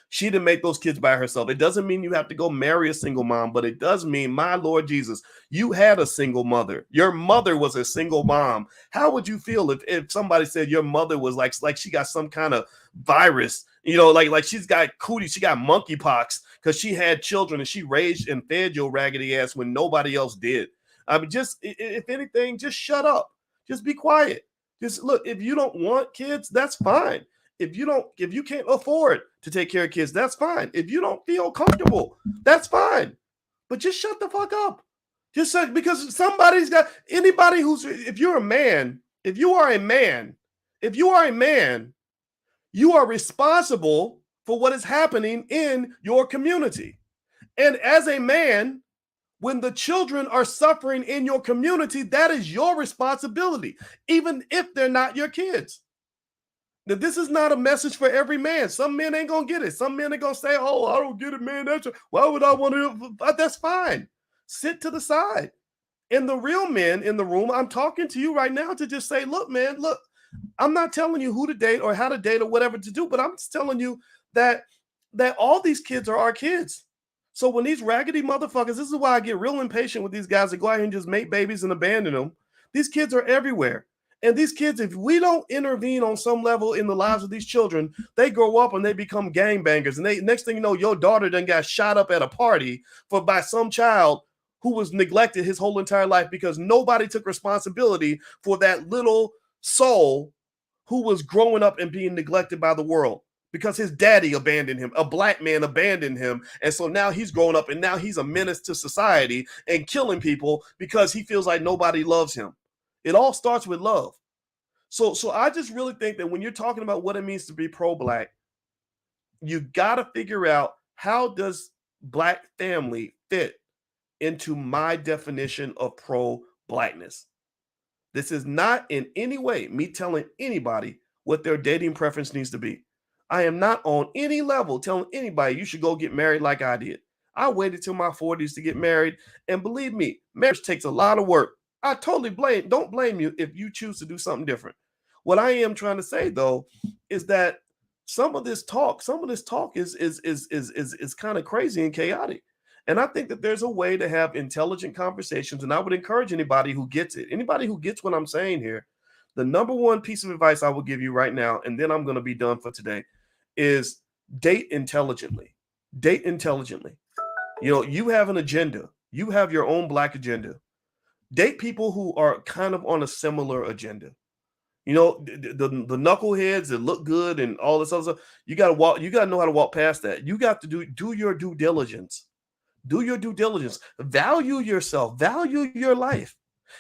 She didn't make those kids by herself. It doesn't mean you have to go marry a single mom, but it does mean, my Lord Jesus, you had a single mother. Your mother was a single mom. How would you feel if somebody said your mother was like she got some kind of virus, like she's got cootie, she got monkeypox because she had children and she raised and fed your raggedy ass when nobody else did? I mean, just if anything, just shut up. Just be quiet. Just look, if you don't want kids, that's fine. If you can't afford to take care of kids, that's fine. If you don't feel comfortable, that's fine. But just shut the fuck up. Just because somebody's got anybody who's if you're a man, if you are a man, you are responsible for what is happening in your community. And as a man, when the children are suffering in your community, that is your responsibility, even if they're not your kids. Now, this is not a message for every man. Some men ain't gonna get it. Some men are gonna say, "Oh, I don't get it, man. Why would I want to?" That's fine. Sit to the side. And the real men in the room, I'm talking to you right now to just say, "Look, man, look. I'm not telling you who to date or how to date or whatever to do, but I'm just telling you that all these kids are our kids." So when these raggedy motherfuckers, this is why I get real impatient with these guys that go out here and just make babies and abandon them. These kids are everywhere. And these kids, if we don't intervene on some level in the lives of these children, they grow up and they become gangbangers. And next thing you know, your daughter then got shot up at a party by some child who was neglected his whole entire life because nobody took responsibility for that little soul who was growing up and being neglected by the world because his daddy abandoned him. A black man abandoned him. And so now he's growing up and now he's a menace to society and killing people because he feels like nobody loves him. It all starts with love. So I just really think that when you're talking about what it means to be pro-black, you got to figure out, how does black family fit into my definition of pro-blackness? This is not in any way me telling anybody what their dating preference needs to be. I am not on any level telling anybody you should go get married like I did. I waited till my 40s to get married. And believe me, marriage takes a lot of work. I totally don't blame you if you choose to do something different. What I am trying to say though is that some of this talk is kind of crazy and chaotic. And I think that there's a way to have intelligent conversations. And I would encourage anybody who gets it, anybody who gets what I'm saying here, the number one piece of advice I will give you right now, and then I'm going to be done for today, is date intelligently. Date intelligently. You know, you have an agenda. You have your own black agenda. Date people who are kind of on a similar agenda. You know, the knuckleheads that look good and all this other stuff. You got to walk. You got to know how to walk past that. You got to do your due diligence. Do your due diligence. Value yourself. Value your life.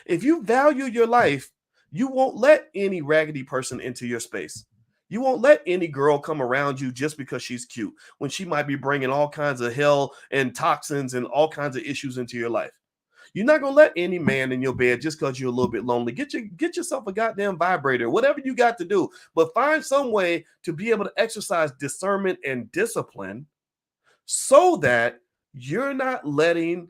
If you value your life, you won't let any raggedy person into your space. You won't let any girl come around you just because she's cute when she might be bringing all kinds of hell and toxins and all kinds of issues into your life. You're not gonna let any man in your bed just because you're a little bit lonely. Get yourself a goddamn vibrator, whatever you got to do, but find some way to be able to exercise discernment and discipline so that you're not letting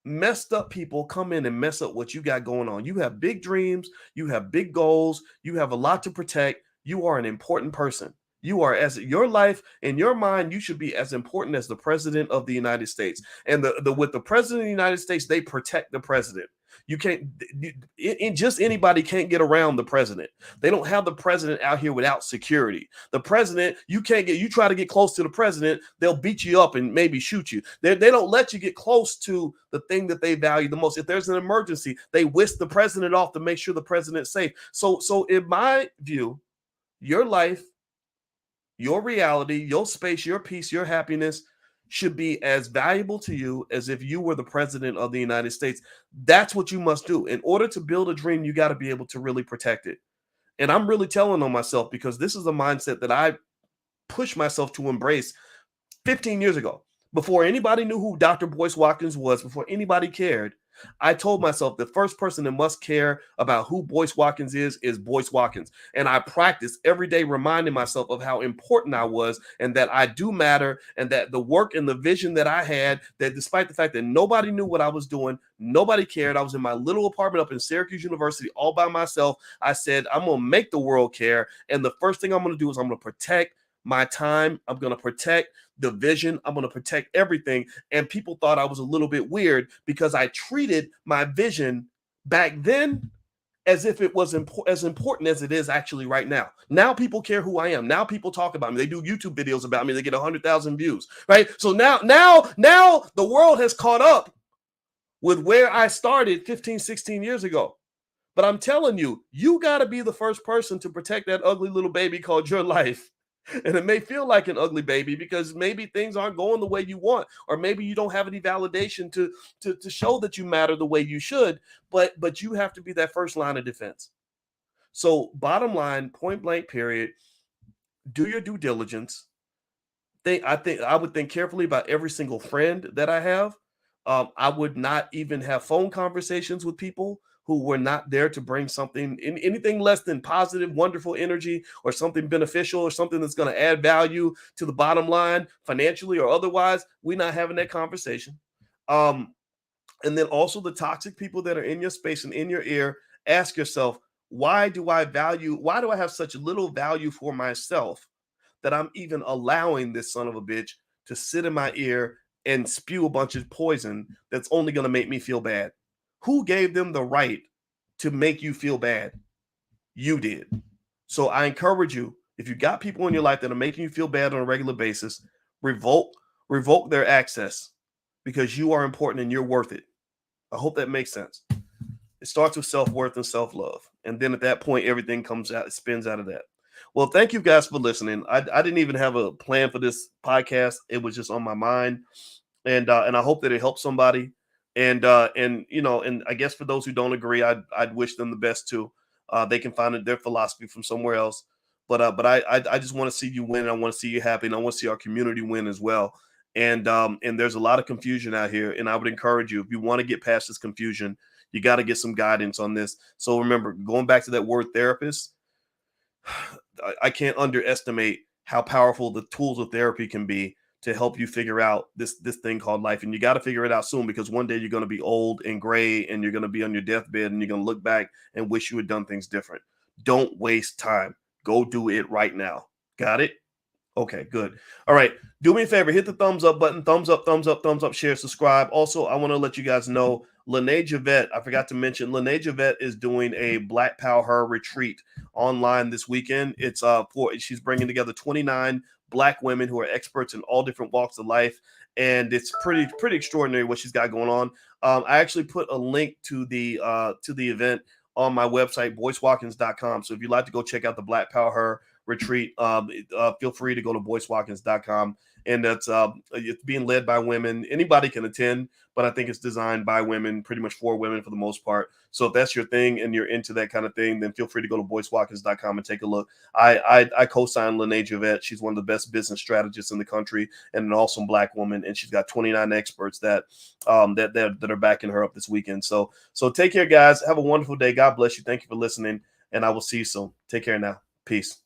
messed up people come in and mess up what you got going on. You have big dreams, you have big goals, you have a lot to protect. You are an important person. You are, as your life in your mind, you should be as important as the president of the United States. And the with the president of the United States, they protect the president. You can't, just anybody can't get around the president. They don't have the president out here without security. The president, you can't get, you try to get close to the president, they'll beat you up and maybe shoot you. They don't let you get close to the thing that they value the most. If there's an emergency, they whisk the president off to make sure the president's safe. So in my view, your life, your reality, your space, your peace, your happiness should be as valuable to you as if you were the president of the United States. That's what you must do. In order to build a dream, you got to be able to really protect it. And I'm really telling on myself because this is a mindset that I pushed myself to embrace 15 years ago. Before anybody knew who Dr. Boyce Watkins was, before anybody cared, I told myself the first person that must care about who Boyce Watkins is Boyce Watkins. And I practiced every day reminding myself of how important I was and that I do matter and that the work and the vision that I had, that despite the fact that nobody knew what I was doing, nobody cared. I was in my little apartment up in Syracuse University all by myself. I said, I'm going to make the world care. And the first thing I'm going to do is I'm going to protect my time. I'm going to protect the vision. I'm going to protect everything. And people thought I was a little bit weird because I treated my vision back then as if it was as important as it is actually right now. Now people care who I am. Now people talk about me. They do YouTube videos about me. They get 100,000 views, right? So now the world has caught up with where I started 15, 16 years ago. But I'm telling you, you got to be the first person to protect that ugly little baby called your life. And it may feel like an ugly baby because maybe things aren't going the way you want, or maybe you don't have any validation to show that you matter the way you should, but you have to be that first line of defense. So bottom line, point blank period, do your due diligence. I think I would think carefully about every single friend that I have. I would not even have phone conversations with people who were not there to bring something, anything less than positive, wonderful energy or something beneficial or something that's going to add value to the bottom line financially or otherwise. We're not having that conversation. And then also the toxic people that are in your space and in your ear, ask yourself, why do I have such little value for myself that I'm even allowing this son of a bitch to sit in my ear and spew a bunch of poison that's only going to make me feel bad? Who gave them the right to make you feel bad? You did. So I encourage you, if you got people in your life that are making you feel bad on a regular basis, revoke their access because you are important and you're worth it. I hope that makes sense. It starts with self-worth and self-love. And then at that point, everything comes out, it spins out of that. Well, thank you guys for listening. I didn't even have a plan for this podcast. It was just on my mind. And I hope that it helps somebody. And you know, and I guess for those who don't agree, I'd wish them the best too. They can find their philosophy from somewhere else. But I just want to see you win. I want to see you happy, and I want to see our community win as well. And there's a lot of confusion out here, and I would encourage you, if you want to get past this confusion, you got to get some guidance on this. So remember, going back to that word therapist, I can't underestimate how powerful the tools of therapy can be to help you figure out this thing called life. And you got to figure it out soon, because one day you're going to be old and gray and you're going to be on your deathbed and you're going to look back and wish you had done things different. Don't waste time. Go do it right now. Got it? Okay, good. All right. Do me a favor, hit the thumbs up button. Thumbs up, share, subscribe. Also, I want to let you guys know, Lene Javette, I forgot to mention, Lene Javette is doing a Black Power retreat online this weekend. She's bringing together 29 Black women who are experts in all different walks of life, and it's pretty extraordinary what she's got going on. I actually put a link to the event on my website, boycewatkins.com. So if you'd like to go check out the Black Power retreat, feel free to go to boycewatkins.com. And that's it's being led by women. Anybody can attend, but I think it's designed by women, pretty much for women for the most part. So if that's your thing and you're into that kind of thing, then feel free to go to boycewatkins.com and take a look. I co-signed Lene Javette. She's one of the best business strategists in the country and an awesome Black woman. And she's got 29 experts that are backing her up this weekend. So take care, guys. Have a wonderful day. God bless you. Thank you for listening. And I will see you soon. Take care now. Peace.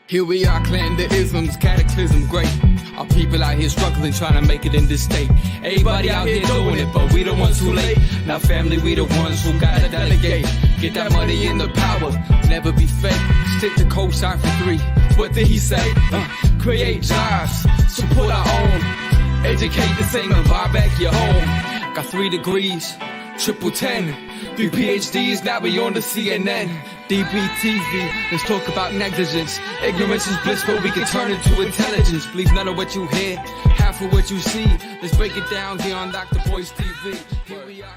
Here we are, clearing the isms, cataclysm, great. Our people out here struggling, trying to make it in this state. Everybody out here doing it, but we the ones who late. Now family, we the ones who gotta delegate. Get that money in the power, never be fake. Stick to cosign for 3. What did he say? Create jobs, support our own. Educate the same and buy back your home. Got 3 degrees, triple 10. 3 PhDs, now we on the CNN. DBTV, let's talk about negligence. Ignorance is bliss, but we can turn it to intelligence. Believe none of what you hear, half of what you see. Let's break it down here on Dr. Boyce TV. Here we are.